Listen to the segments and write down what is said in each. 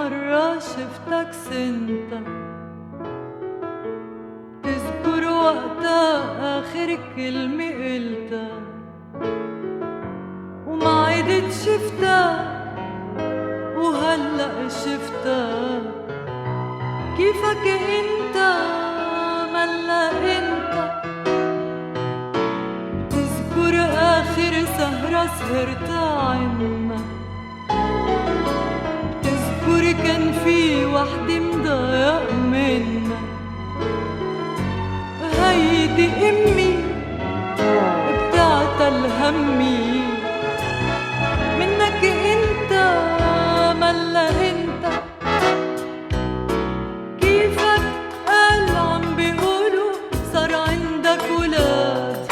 مرة شفتك سنتا، تذكر وقتها آخر كلمة قلتها وما عدت شفتك وهلأ شفتك. كيفك انت ملا انت، تذكر آخر سهرة سهرتها عنا، تذكر كان في وحدة مضايق منا. هيدي أمي بتعتل همي منك انت ملا انت. كيفك قال عم بيقولوا صار عندك ولاد،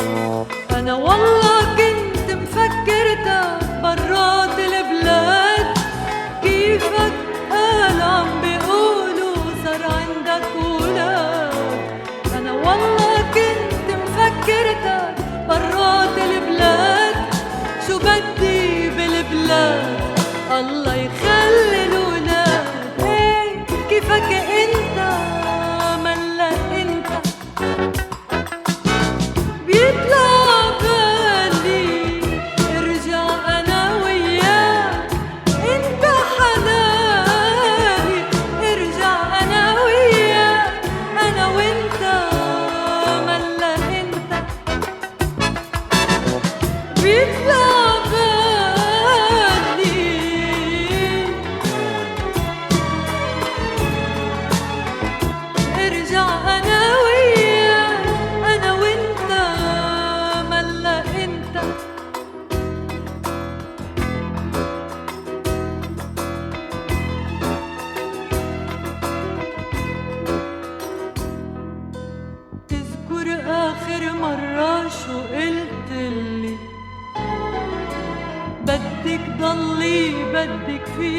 أنا والله كنت مفكرتك برات البلاد. كيفك قال عم بيقولوا صار عندك ولاد، أنا والله كنت مفكرتك برات البلاد. شو بدي بالبلاد الله يخلي الولاد. هي كيفك انت ملا انت، بيطلع بالي ارجع انا وياك. انت حلالي ارجع انا وياك، انا وانت ملا انت. بيطلع بالي ارجع انا وياك، انا وانت ملا انت. تذكر آخر مرة شو قلتلي، بدك ضلي بدك في